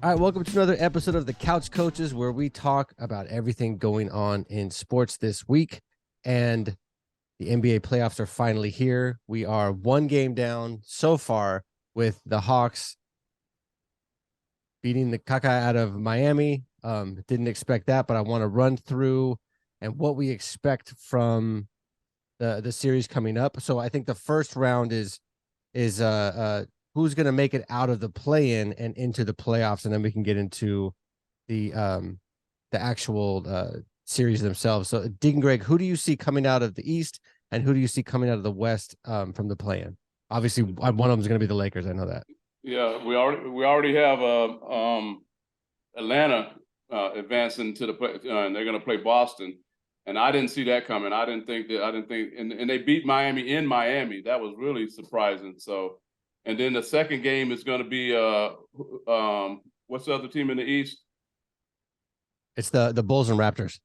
All right, welcome to another episode of the Couch Coaches, where we talk about everything going on in sports this week. And the NBA playoffs are finally here. We are one game down so far, with the Hawks beating the caca out of Miami. Didn't expect that, but I want to run through and what we expect from the series coming up. So I think the first round is who's going to make it out of the play-in and into the playoffs, and then we can get into the actual series themselves. So, Deacon Greg, who do you see coming out of the East, and who do you see coming out of the West from the play-in? Obviously, one of them is going to be the Lakers. I know that. Yeah, we already have Atlanta advancing to the play, and they're going to play Boston. And I didn't see that coming. I didn't think, and they beat Miami in Miami. That was really surprising. So, and then the second game is going to be what's the other team in the East? It's the Bulls and Raptors.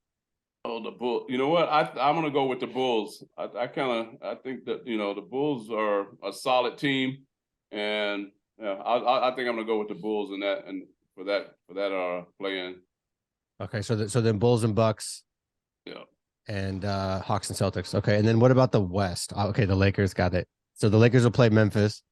Oh, the Bulls. You know what? I'm going to go with the Bulls. I think that the Bulls are a solid team, and yeah, I think I'm going to go with the Bulls in that, and for that play-in. Okay, so then Bulls and Bucks. Yeah. And Hawks and Celtics. Okay, and then what about the West? Okay, the Lakers got it. So the Lakers will play Memphis.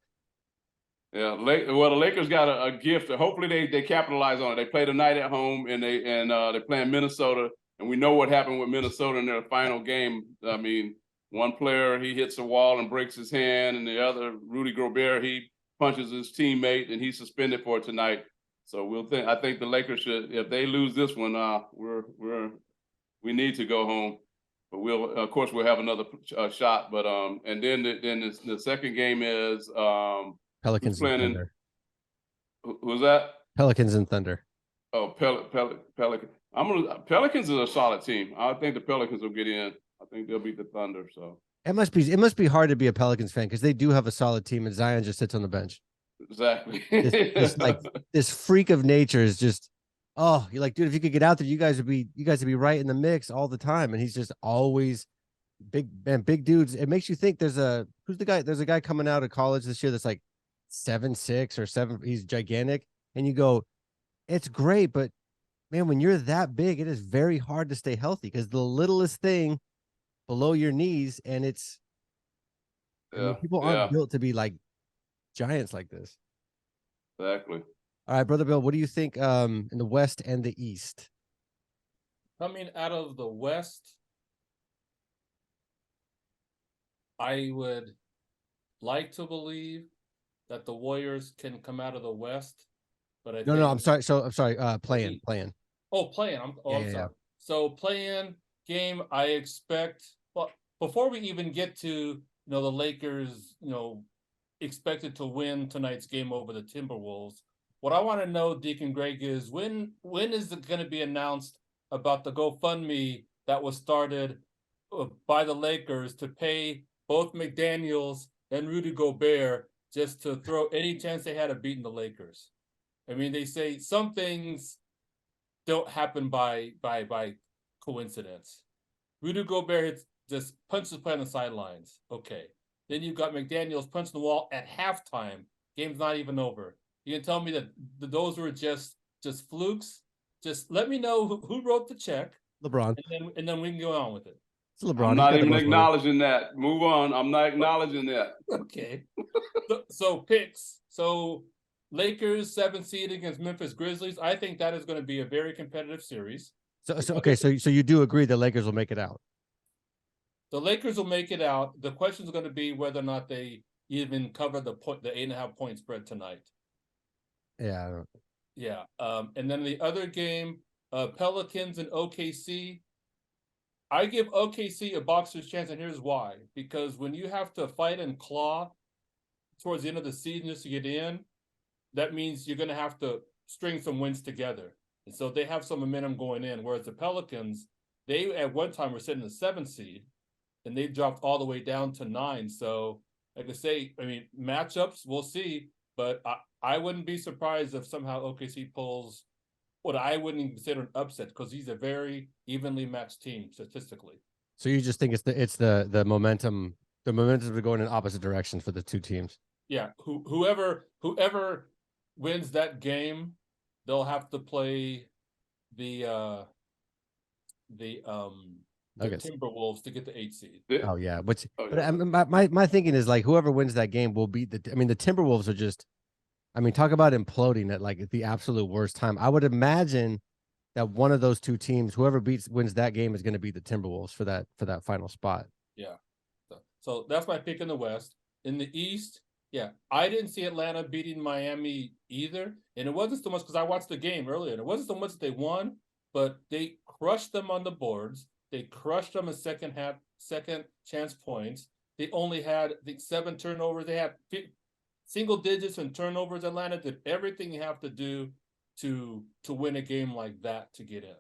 Yeah, well, the Lakers got a gift. Hopefully, they capitalize on it. They play tonight at home, and they're playing Minnesota. And we know what happened with Minnesota in their final game. I mean, one player, he hits the wall and breaks his hand, and the other, Rudy Gobert, he punches his teammate, and he's suspended for tonight. So I think the Lakers should, if they lose this one, we need to go home. But of course, we'll have another shot. But and then the second game is Pelicans and Thunder. Who's that? Pelicans and Thunder. Oh, Pelican. Pelicans is a solid team. I think the Pelicans will get in. I think they'll beat the Thunder. So it must be hard to be a Pelicans fan, because they do have a solid team, and Zion just sits on the bench. Exactly. this freak of nature is just, oh, you're like, dude, if you could get out there, you guys would be right in the mix all the time. And he's just always big dudes. It makes you think there's a guy coming out of college this year that's like 7'6" or 7. He's gigantic, and you go, it's great, but man, when you're that big, it is very hard to stay healthy, because the littlest thing below your knees, and people aren't built to be like giants like this. Exactly. All right, Brother Bill, what do you think in the West and the East? Coming out of the West, I would like to believe that the Warriors can come out of the West, but No, I'm sorry. So I'm sorry. Playing. Oh, playing. I'm sorry. Yeah. So playing game, I expect. Well, before we even get to the Lakers, expected to win tonight's game over the Timberwolves. What I want to know, Deacon Greg, is when is it going to be announced about the GoFundMe that was started by the Lakers to pay both McDaniels and Rudy Gobert just to throw any chance they had of beating the Lakers? I mean, they say some things don't happen by coincidence. Rudy Gobert just punches the play on the sidelines. Okay. Then you've got McDaniels punching the wall at halftime. Game's not even over. You can tell me that those were just flukes? Just let me know who wrote the check. LeBron. And then we can go on with it. It's LeBron. I'm not even acknowledging that. Move on. I'm not acknowledging that. Okay. So picks. So Lakers 7th seed against Memphis Grizzlies. I think that is going to be a very competitive series. So you do agree the Lakers will make it out? The Lakers will make it out. The question is going to be whether or not they even cover the 8.5 point spread tonight. Yeah. Yeah. And then the other game, Pelicans and OKC. I give OKC a boxer's chance, and here's why. Because when you have to fight and claw towards the end of the season just to get in, that means you're going to have to string some wins together. And so they have some momentum going in. Whereas the Pelicans, they at one time were sitting in the 7th seed, and they dropped all the way down to 9. So, like I say, matchups, we'll see. But I wouldn't be surprised if somehow OKC pulls what I wouldn't consider an upset, because he's a very evenly matched team statistically. So you just think it's the momentum. The momentum is going in opposite directions for the two teams. Yeah. Whoever wins that game they'll have to play the Nuggets. Timberwolves to get the 8th seed. Oh yeah, but yeah. I mean, my thinking is like whoever wins that game will beat the. I mean, the Timberwolves are just. I mean, talk about imploding at like the absolute worst time. I would imagine that one of those two teams, whoever wins that game, is going to beat the Timberwolves for that final spot. Yeah. So that's my pick in the West. In the East, yeah, I didn't see Atlanta beating Miami either. And it wasn't so much because I watched the game earlier, and it wasn't so much that they won, but they crushed them on the boards. They crushed them in second chance points. They only had, I think, 7 turnovers. They had single digits in turnovers. Atlanta did everything you have to do to win a game like that to get in.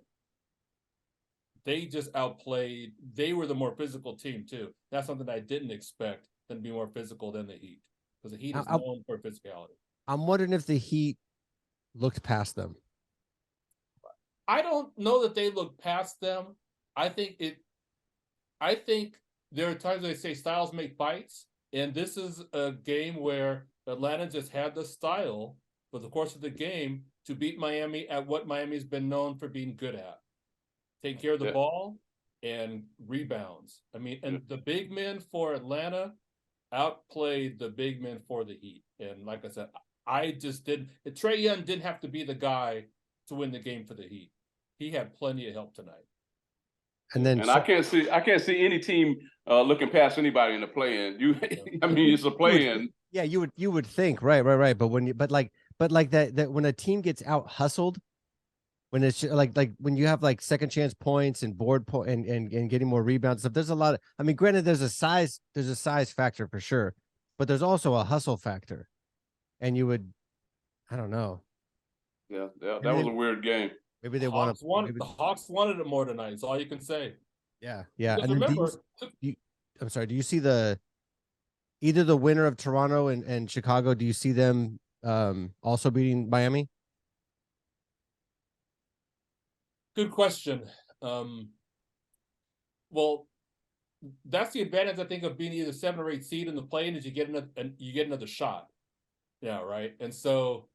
They just outplayed. They were the more physical team too. That's something I didn't expect them to be more physical than the Heat, because the Heat is known for physicality. I'm wondering if the Heat looked past them. I don't know that they looked past them. I think there are times they say styles make fights, and this is a game where Atlanta just had the style for the course of the game to beat Miami at what Miami's been known for being good at. Take care of the ball and rebounds. I mean, and the big men for Atlanta outplayed the big men for the Heat. And like I said, I just didn't. Trae Young didn't have to be the guy to win the game for the Heat. He had plenty of help tonight. And I can't see any team looking past anybody in the play-in. I mean, it's a play-in. Yeah, you would think, right. But like that when a team gets out hustled, when it's like when you have like second chance points and board and getting more rebounds stuff, there's a lot of. I mean, granted, there's a size factor for sure, but there's also a hustle factor, and you would, I don't know. Yeah, that was a weird game. Maybe they the Hawks wanted it more tonight. That's all you can say. Yeah. Because And remember, I'm sorry. Do you see either the winner of Toronto and Chicago? Do you see them also beating Miami? Good question. Well, that's the advantage I think of being either 7 or 8 seed in the play-in is you get another shot. Yeah, right. And so,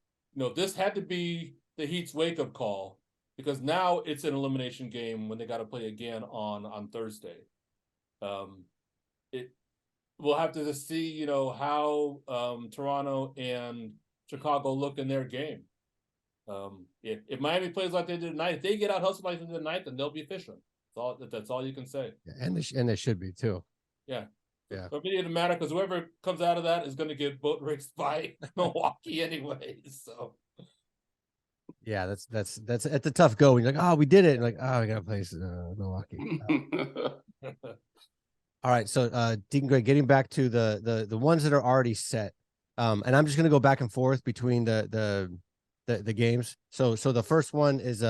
this had to be the Heat's wake-up call, because now it's an elimination game when they got to play again on Thursday. We'll have to just see, how Toronto and Chicago look in their game. If Miami plays like they did tonight, if they get out hustled like they did tonight, then they'll be fishing. That's all you can say. Yeah, and they should be too. Yeah. But it didn't matter, because whoever comes out of that is going to get boat raced by Milwaukee anyway. So. Yeah, that's a tough go. When you're like, oh, we did it. And like, oh, we gotta play Milwaukee. All right, so Deacon Greg, getting back to the ones that are already set, and I'm just gonna go back and forth between the games. So the first one is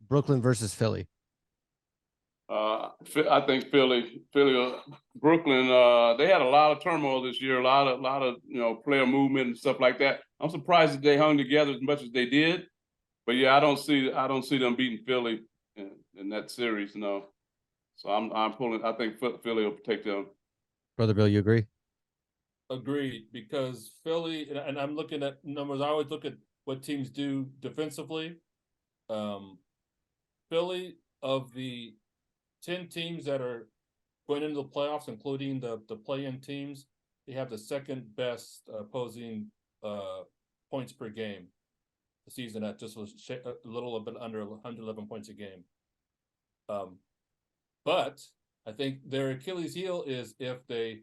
Brooklyn versus Philly. I think Philly, Brooklyn. They had a lot of turmoil this year, a lot of player movement and stuff like that. I'm surprised that they hung together as much as they did. But yeah, I don't see them beating Philly in that series. No. So I'm pulling. I think Philly will take them. Brother Bill, you agree? Agreed, because Philly, and I'm looking at numbers. I always look at what teams do defensively. Philly, of the 10 teams that are going into the playoffs, including the play-in teams, they have the second best opposing points per game. The season at just was a little bit under 111 points a game. But I think their Achilles heel is if they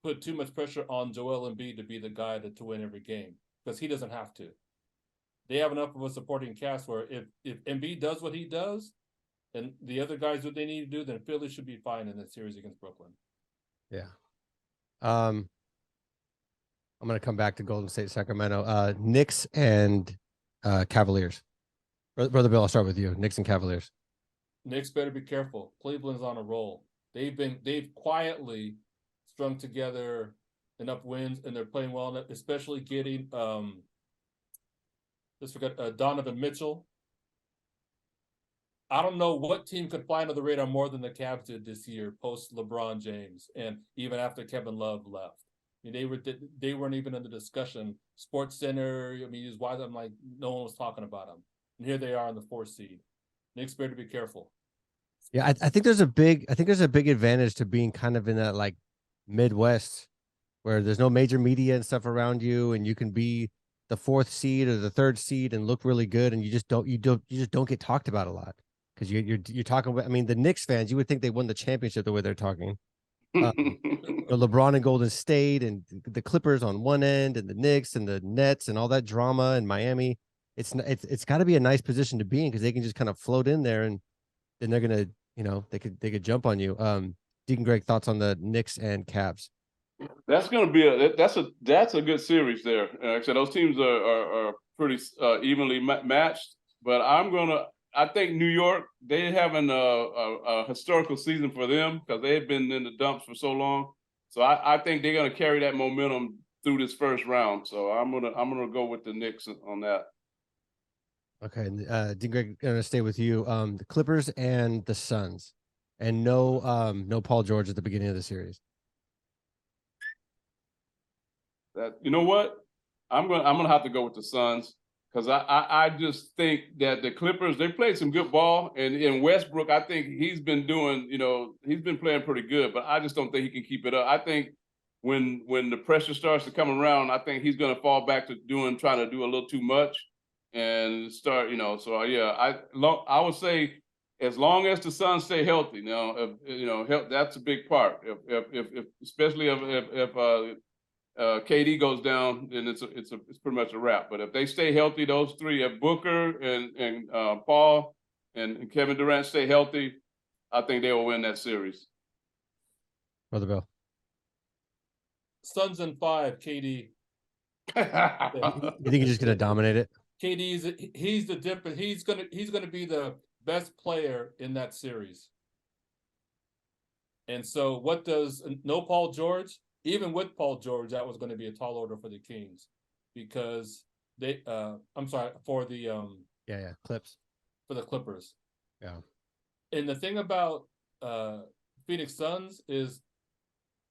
put too much pressure on Joel Embiid to be the guy to win every game, because he doesn't have to. They have enough of a supporting cast where if Embiid does what he does, and the other guys do what they need to do, then Philly should be fine in that series against Brooklyn. Yeah. I'm going to come back to Golden State, Sacramento. Knicks and Cavaliers. Brother Bill, I'll start with you. Knicks and Cavaliers. Knicks better be careful. Cleveland's on a roll. They've quietly strung together enough wins, and they're playing well enough, especially getting Donovan Mitchell. I don't know what team could fly under the radar more than the Cavs did this year, post LeBron James, and even after Kevin Love left. I mean, they weren't even in the discussion. Sports Center, I mean, why I'm like, no one was talking about them. And here they are in the 4th seed. Knicks better be careful. Yeah, I think there's a big advantage to being kind of in that like Midwest where there's no major media and stuff around you, and you can be the 4th seed or the 3rd seed and look really good, and you just don't get talked about a lot because you're talking about. I mean, the Knicks fans, you would think they won the championship the way they're talking. LeBron and Golden State and the Clippers on one end, and the Knicks and the Nets and all that drama in Miami. It's got to be a nice position to be in because they can just kind of float in there, and then they're gonna, they could jump on you. Deacon Greg, thoughts on the Knicks and Cavs? That's going to be that's a good series there. Like I said, those teams are pretty evenly matched. But I think New York, they having a historical season for them because they've been in the dumps for so long. So I think they're going to carry that momentum through this first round. So I'm gonna go with the Knicks on that. Okay, Deacon Greg, gonna stay with you. The Clippers and the Suns, and no Paul George at the beginning of the series. You know what? I'm gonna have to go with the Suns because I just think that the Clippers, they played some good ball, and in Westbrook, I think he's been doing, he's been playing pretty good, but I just don't think he can keep it up. I think when the pressure starts to come around, I think he's gonna fall back to trying to do a little too much and start, So yeah, I would say as long as the Suns stay healthy, health, that's a big part. If especially if KD goes down, then it's pretty much a wrap. But if they stay healthy, those three, if Booker and Paul and Kevin Durant stay healthy, I think they will win that series. Brother Bill. Suns in 5, KD. You think he's just gonna dominate it? He's the difference. He's gonna be the best player in that series. And so, what does no Paul George? Even with Paul George, that was going to be a tall order for the Kings, because they. I'm sorry, for the Clips, for the Clippers. Yeah. And the thing about Phoenix Suns is,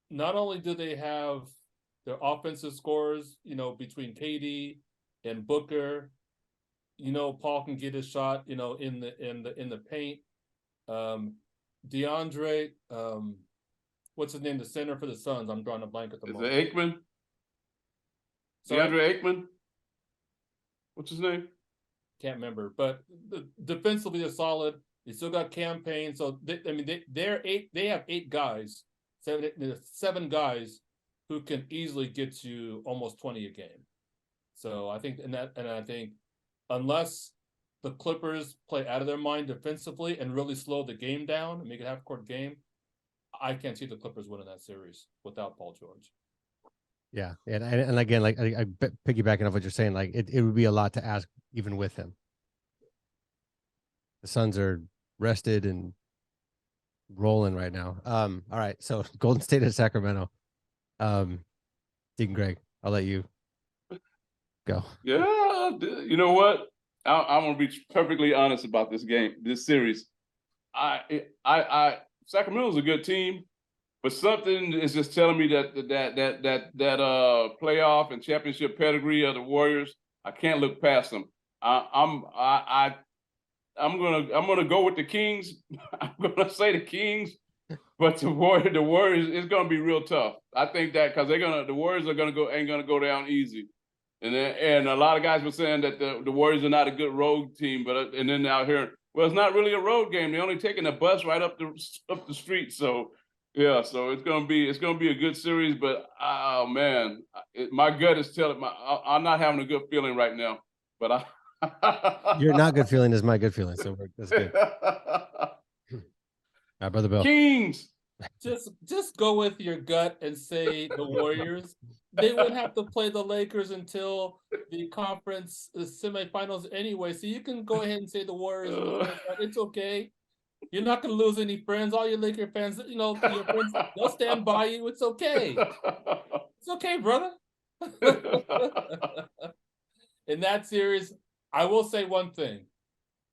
not only do they have their offensive scorers, between KD and Booker, Paul can get his shot, in the paint. DeAndre, what's his name? The center for the Suns. I'm drawing a blank at the moment. Is it Aikman? DeAndre Aikman? What's his name? Can't remember. But defensively, they're solid. They still got campaign. So they have 8 guys, 7 guys who can easily get you almost 20 a game. So I think, and I think, unless the Clippers play out of their mind defensively and really slow the game down and make it a half-court game, I can't see the Clippers winning that series without Paul George. Yeah, and again, like I piggybacking off what you're saying, like it would be a lot to ask even with him. The Suns are rested and rolling right now. All right, so Golden State and Sacramento. Deacon Greg, I'll let you go. Yeah, you know what? I'm gonna be perfectly honest about this series. Sacramento's a good team, but something is just telling me that playoff and championship pedigree of the Warriors, I can't look past them. I'm gonna go with the Kings. I'm gonna say the Kings, but the Warriors, it's gonna be real tough. I think that because the Warriors ain't gonna go down easy. And a lot of guys were saying that the Warriors are not a good road team, and then out here, well, it's not really a road game. They're only taking a bus right up the street. So yeah, so it's gonna be a good series. But oh man, my gut is telling I'm not having a good feeling right now. But Your not good feeling is my good feeling, so that's good. Brother Bill. Kings. Just go with your gut and say the Warriors. They wouldn't have to play the Lakers until the conference semifinals anyway, so you can go ahead and say the Warriors. It's okay. You're not going to lose any friends. All your Laker fans, your friends, they'll stand by you. It's okay. It's okay, brother. In that series, I will say one thing.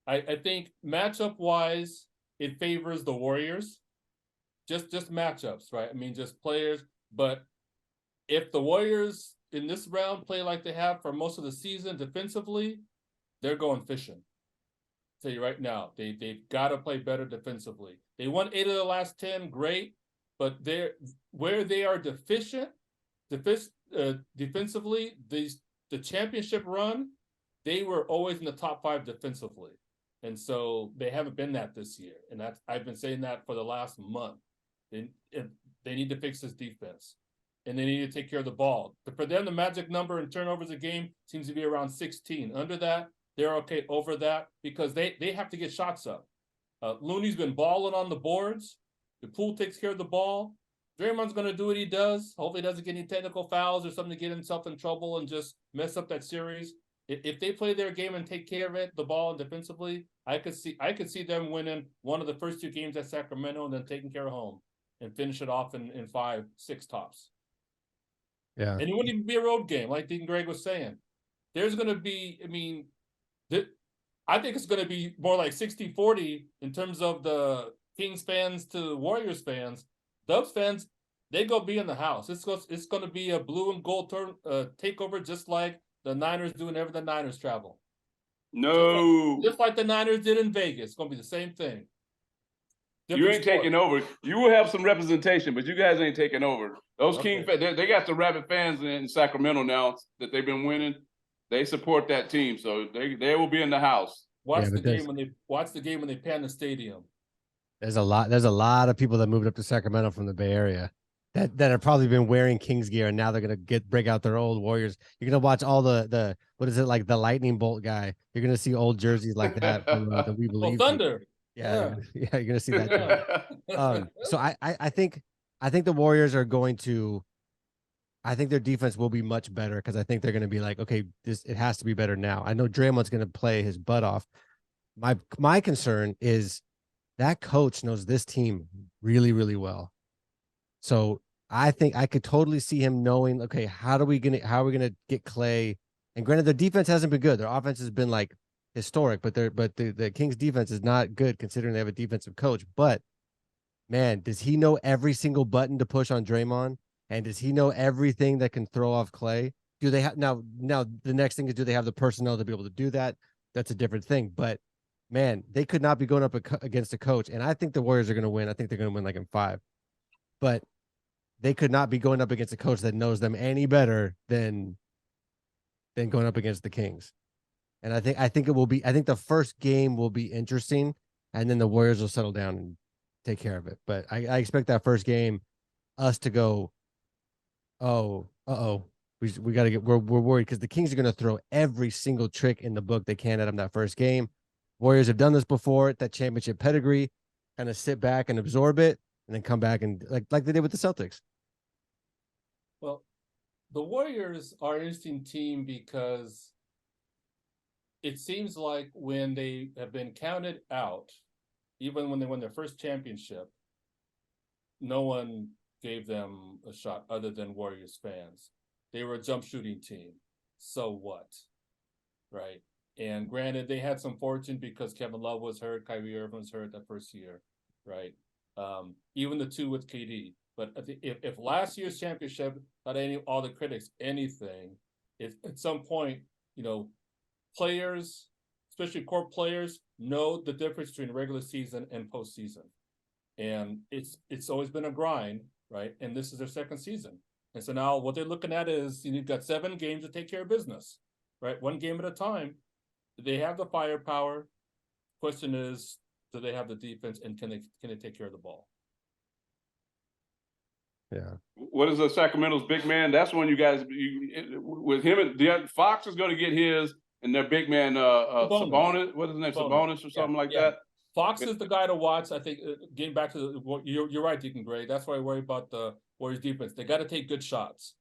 I think matchup-wise, it favors the Warriors. Just matchups, right? I mean, just players. But if the Warriors in this round play like they have for most of the season defensively, they're going fishing. I'll tell you right now, they've got to play better defensively. They won 8 of the last 10, great, but where they are deficient, defensively, the championship run, they were always in the top 5 defensively. And so they haven't been that this year. And I've been saying that for the last month. They need to fix this defense. And they need to take care of the ball. But for them, the magic number in turnovers a game seems to be around 16. Under that, they're okay. Over that, because they have to get shots up. Looney's been balling on the boards. The Poole takes care of the ball. Draymond's going to do what he does. Hopefully he doesn't get any technical fouls or something to get himself in trouble and just mess up that series. If they play their game and take care of it, the ball and defensively, I could see them winning one of the first 2 games at Sacramento and then taking care of home and finish it off in 5-6 tops. Yeah. And it wouldn't even be a road game, like Deacon Greg was saying. There's going to be, I think it's going to be more like 60-40 in terms of the Kings fans to Warriors fans. Dubs fans, they go be in the house. It's going to be a blue and gold takeover, just like the Niners do whenever the Niners travel. No. Just like the Niners did in Vegas. It's going to be the same thing. You ain't taking over. You will have some representation, but you guys ain't taking over. Those King fans, they got the rabid fans in Sacramento now that they've been winning. They support that team, so they will be in the house. Watch the game when they pan the stadium. There's a lot of people that moved up to Sacramento from the Bay Area that have probably been wearing Kings gear, and now they're gonna break out their old Warriors. You're gonna watch all the what is it, like the lightning bolt guy. You're gonna see old jerseys like that from the We Believe. Thunder. Yeah, you're gonna see that. So I think the Warriors are going to. I think their defense will be much better because I think they're going to be like, okay, it has to be better now. I know Draymond's going to play his butt off. My concern is that coach knows this team really, really well. So I think I could totally see him knowing, okay, how are we gonna get Clay? And granted, their defense hasn't been good. Their offense has been like historic, but the Kings defense is not good considering they have a defensive coach. But man, does he know every single button to push on Draymond? And does he know everything that can throw off Clay? Do they have now the next thing is, do they have the personnel to be able to do that? That's a different thing. But man, they could not be going up against a coach. And I think the Warriors are going to win. I think they're going to win like in 5. But they could not be going up against a coach that knows them any better than going up against the Kings. And I think it will be. I think the first game will be interesting, and then the Warriors will settle down and take care of it. But I expect that first game, us to go, we got to get. We're worried because the Kings are going to throw every single trick in the book they can at them that first game. Warriors have done this before. That championship pedigree, kind of sit back and absorb it, and then come back and like they did with the Celtics. Well, the Warriors are an interesting team because it seems like when they have been counted out, even when they won their first championship, no one gave them a shot other than Warriors fans. They were a jump shooting team. So what? Right? And granted, they had some fortune because Kevin Love was hurt, Kyrie Irving was hurt that first year, right? Even the 2 with KD. But if last year's championship got all the critics anything, if at some point, players, especially core players, know the difference between regular season and postseason. And it's always been a grind, right? And this is their second season. And so now what they're looking at is you've got 7 games to take care of business, right? 1 game at a time. They have the firepower. Question is, do they have the defense, and can they take care of the ball? Yeah. What is the Sacramento's big man? That's when you guys with him and Fox is going to get his, and their big man Sabonis. What is his name? Sabonis or something like that. Fox is the guy to watch. I think getting back to you're right, Deacon Gray. That's why I worry about the Warriors defense. They got to take good shots.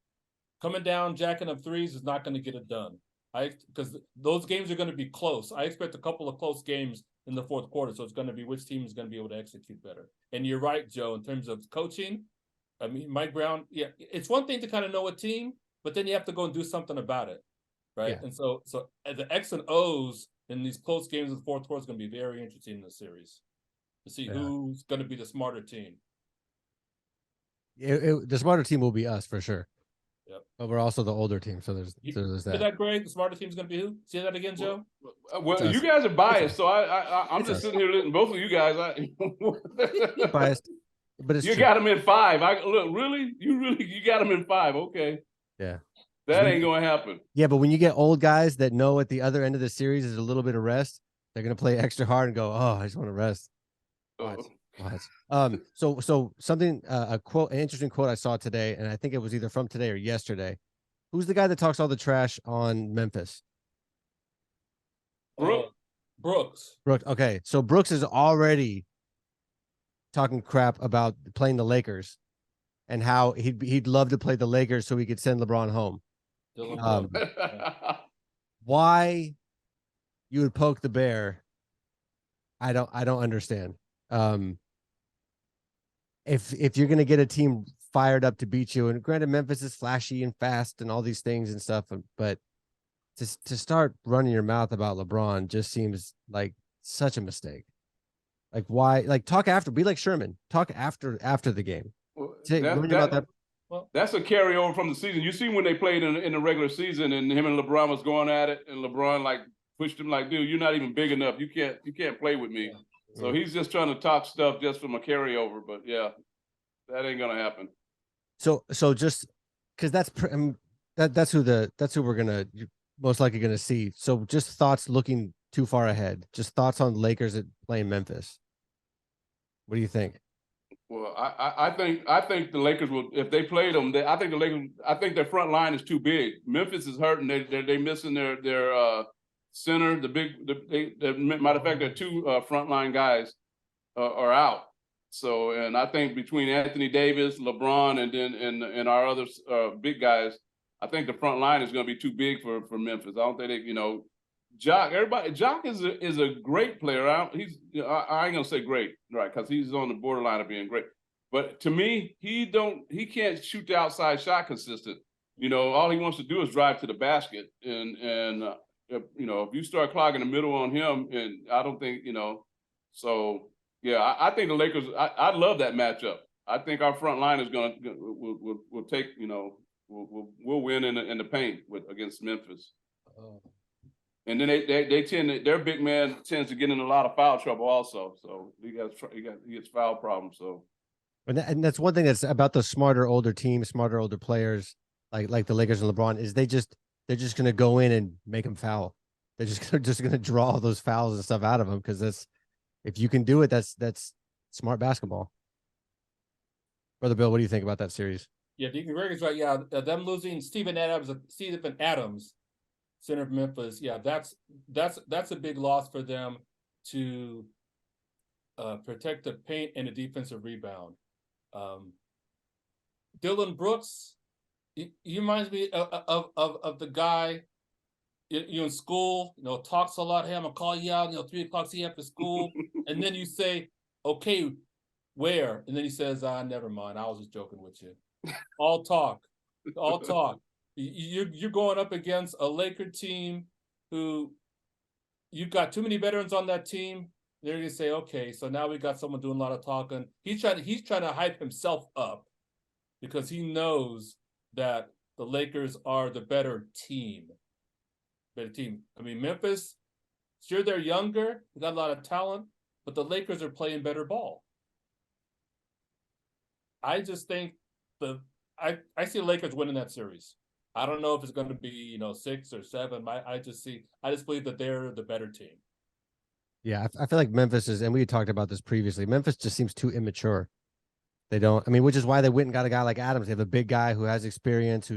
Coming down, jacking up threes is not going to get it done. Because those games are going to be close. I expect a couple of close games in the fourth quarter. So it's going to be which team is going to be able to execute better. And you're right, Joe, in terms of coaching. I mean, Mike Brown, it's one thing to kind of know a team, but then you have to go and do something about it, right? Yeah. And so the X and O's in these close games in the fourth quarter is going to be very interesting in the series to see who's going to be the smarter team. The smarter team will be us for sure. But we're also the older team, so there's Hear that. that, Greg? The smarter team's going to be who? Say that again, Joe. Well, you guys are biased, so I'm It's just us. sitting here listening. Both of you guys, Biased, but it's you true. got them in 5. You got them in 5. Okay, Yeah. that ain't gonna happen. Yeah, but when you get old guys that know at the other end of the series is a little bit of rest, they're gonna play extra hard and go, "Oh, I just want to rest." Watch. So something, an interesting quote I saw today, and I think it was either from today or yesterday. Who's the guy that talks all the trash on Memphis? Brooks. Brooks. Okay, so Brooks is already talking crap about playing the Lakers and how he'd love to play the Lakers so he could send LeBron home. Why you would poke the bear, I don't understand. If you're gonna get a team fired up to beat you, and granted Memphis is flashy and fast and all these things and stuff, but to start running your mouth about LeBron just seems like such a mistake. Like why? Like talk after, be like Sherman, talk after the game. That's a carryover from the season. You see when they played in the regular season, and him and LeBron was going at it, and LeBron like pushed him like, "Dude, you're not even big enough. You can't play with me." Yeah. So he's just trying to talk stuff just from a carryover. But yeah, that ain't gonna happen. So just because that's who we're gonna most likely gonna see. So just thoughts looking too far ahead. Just thoughts on Lakers at playing Memphis. What do you think? Well, I think the Lakers will, if they played them. I think their front line is too big. Memphis is hurting. They missing their center. Matter of fact, their 2 frontline guys are out. So, and I think between Anthony Davis, LeBron, and our other big guys, I think the front line is going to be too big for Memphis. I don't think Jock is a great player. I ain't gonna say great, right? Because he's on the borderline of being great. But to me, he can't shoot the outside shot consistent. All he wants to do is drive to the basket, and if you start clogging the middle on him, and I don't think So yeah, I think the Lakers. I love that matchup. I think our front line is will take we'll win in the paint against Memphis. And then their big man tends to get in a lot of foul trouble also. So he gets foul problems. So, and that's one thing that's about the smarter older teams, smarter older players like the Lakers and LeBron is they're just going to go in and make them foul. They're just going to draw those fouls and stuff out of them because if you can do it, that's smart basketball. Brother Bill, what do you think about that series? Yeah, Deacon Greg is right. Yeah, them losing Steven Adams, center of Memphis. Yeah, that's a big loss for them to protect the paint and the defensive rebound. Dylan Brooks, he reminds me of the guy you in school, talks a lot. Hey, I'm gonna call you out, 3 o'clock, see you after school, and then you say, "Okay, where?" And then he says, "Never mind. I was just joking with you." All talk. You're going up against a Laker team who you've got too many veterans on that team. They're gonna say, "Okay, so now we got someone doing a lot of talking." He's trying to hype himself up because he knows that the Lakers are the better team. I mean, Memphis, sure they're younger, they got a lot of talent, but the Lakers are playing better ball. I just think I see the Lakers winning that series. I don't know if it's going to be 6 or 7. I just believe that they're the better team. Yeah, I feel like Memphis is, and we talked about this previously. Memphis just seems too immature. They don't. I mean, which is why they went and got a guy like Adams. They have a big guy who has experience,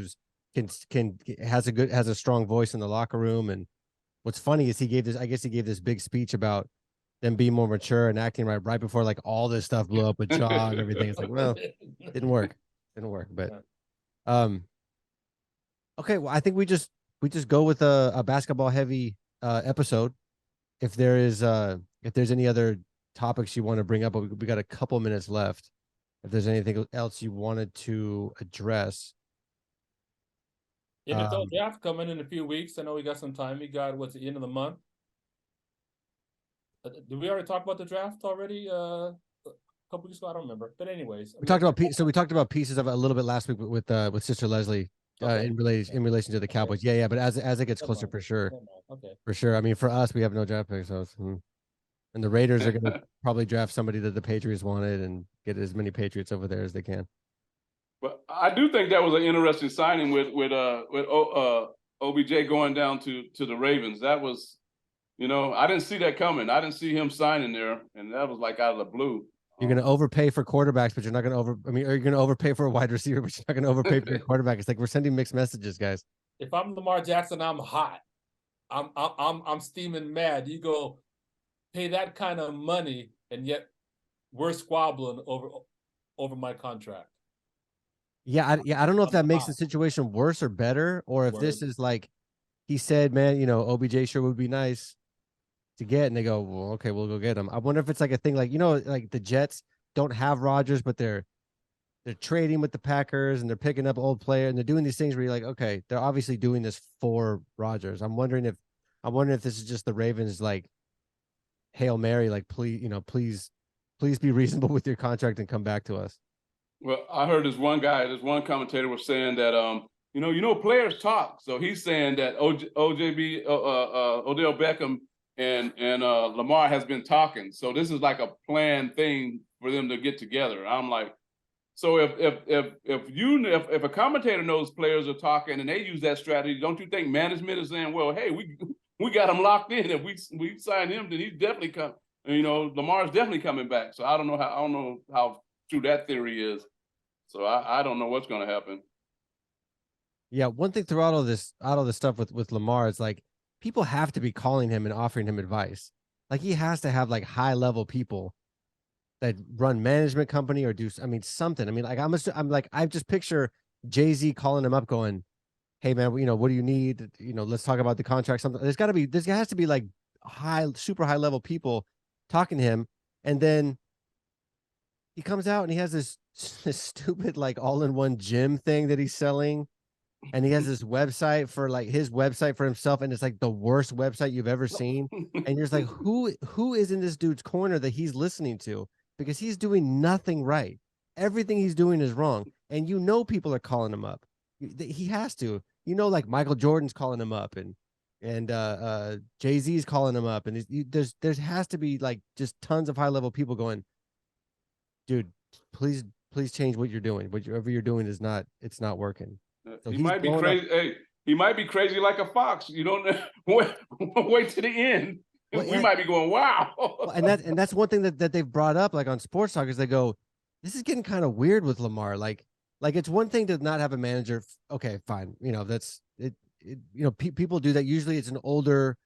has a strong voice in the locker room. And what's funny is he gave this big speech about them being more mature and acting right before like all this stuff blew up with Ja and everything. It's like, well, didn't work. But okay, well, I think we just go with a basketball heavy episode. If there's any other topics you want to bring up, but we got a couple minutes left. If there's anything else you wanted to address. NFL draft coming in a few weeks. I know we got some time. We got what's the end of the month. Did we already talk about the draft already? A couple weeks ago, I don't remember. But anyways, we talked about pieces of it a little bit last week with Sister Leslie Okay. in relation to the Cowboys. Yeah, but as it gets closer, for sure, Okay. for sure. I mean, for us, we have no draft picks, so and the Raiders are going to probably draft somebody that the Patriots wanted and get as many Patriots over there as they can. But I do think that was an interesting signing with OBJ going down to the Ravens. That was, I didn't see that coming. I didn't see him signing there, and that was like out of the blue. You're going to overpay for quarterbacks, but you're not going to you're going to overpay for a wide receiver, but you're not going to overpay for your quarterback. It's like we're sending mixed messages, guys. If I'm Lamar Jackson, I'm hot. I'm steaming mad. You go pay that kind of money, and yet we're squabbling over my contract. Yeah, I don't know if that makes the situation worse or better, or if this is like he said, man, OBJ sure would be nice to get, and they go, well, okay, we'll go get him. I wonder if it's like a thing, like like the Jets don't have Rodgers, but they're trading with the Packers and they're picking up old player and they're doing these things where you're like, okay, they're obviously doing this for Rodgers. I'm wondering if this is just the Ravens like Hail Mary, like please be reasonable with your contract and come back to us. Well, I heard this one commentator was saying that players talk. So he's saying that Odell Beckham and Lamar has been talking. So this is like a planned thing for them to get together. I'm like, so if a commentator knows players are talking and they use that strategy, don't you think management is saying, well, hey, we got him locked in. If we sign him, then he's definitely coming. Lamar's definitely coming back. So I don't know how true that theory is. So I don't know what's going to happen. Yeah, one thing throughout all this stuff with Lamar is like people have to be calling him and offering him advice. Like he has to have like high level people that run management company or do something. I mean, like I just picture Jay-Z calling him up, going, "Hey man, what do you need? Let's talk about the contract." Something. There has to be like super high level people talking to him, and then he comes out and he has this stupid like all-in-one gym thing that he's selling, and he has this website for like his website for himself, and it's like the worst website you've ever seen. And you're just like, who is in this dude's corner that he's listening to? Because he's doing nothing right. Everything he's doing is wrong, and people are calling him up. He has to. Like Michael Jordan's calling him up, and Jay-Z's calling him up, and there has to be like just tons of high level people going, dude, please change what you're doing. Whatever you're doing it's not working. So he might be crazy. Hey, he might be crazy like a fox. You don't wait to the end. Well, we might be going, wow. and that's one thing that they've brought up, like on Sports Talk, is they go, this is getting kind of weird with Lamar. Like it's one thing to not have a manager. Okay, fine. That's it. People do that. Usually it's an older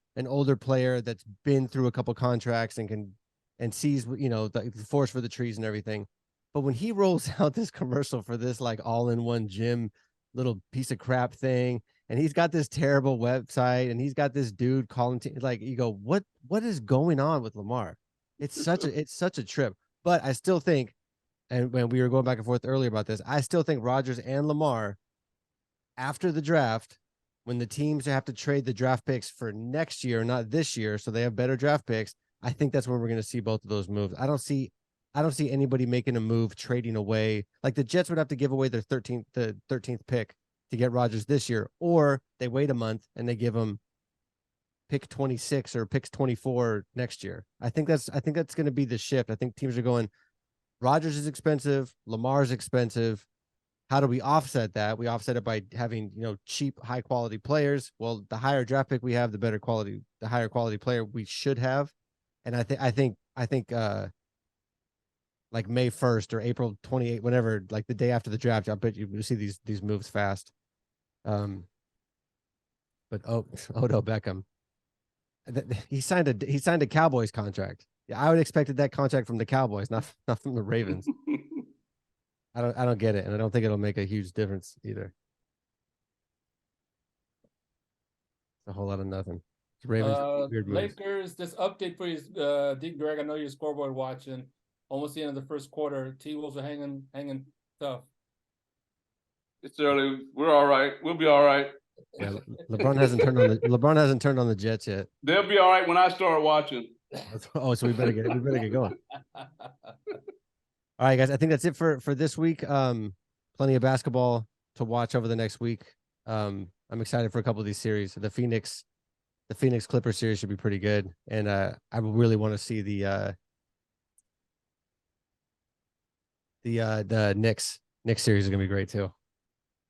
player that's been through a couple contracts and sees, the forest for the trees and everything. But when he rolls out this commercial for this like all-in-one gym little piece of crap thing, and he's got this terrible website, and he's got this dude calling like, you go, what is going on with Lamar? It's such a trip. But I still think, and when we were going back and forth earlier about this, I still think Rodgers and Lamar, after the draft, when the teams have to trade the draft picks for next year, not this year, so they have better draft picks, I think that's when we're going to see both of those moves. I don't see anybody making a move, trading away. Like the Jets would have to give away their 13th pick to get Rodgers this year, or they wait a month and they give him pick 26 or picks 24 next year. I think that's going to be the shift. I think teams are going, Rodgers is expensive, Lamar's expensive. How do we offset that? We offset it by having, cheap, high quality players. Well, the higher draft pick we have, the higher quality player we should have. And I think like May 1st or April 28th, whenever, like the day after the draft, I bet you see these moves fast. But Odell Beckham, he signed a Cowboys contract. Yeah, I would expected that contract from the Cowboys, not from the Ravens. I don't get it, and I don't think it'll make a huge difference either. It's a whole lot of nothing. Ravens, weird moves. Lakers, this update for you, Deep Greg. I know you're scoreboard watching. Almost the end of the first quarter. T-Wolves are hanging tough. It's early. We're all right. We'll be all right. Yeah, LeBron hasn't turned on the Jets yet. They'll be all right when I start watching. Oh, so we better get going. All right, guys. I think that's it for this week. Plenty of basketball to watch over the next week. I'm excited for a couple of these series. The Phoenix Clippers series should be pretty good, and I really want to see the Knicks series is gonna be great too.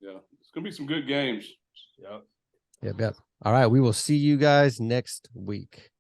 Yeah, it's gonna be some good games. Yeah. Yep. All right, we will see you guys next week.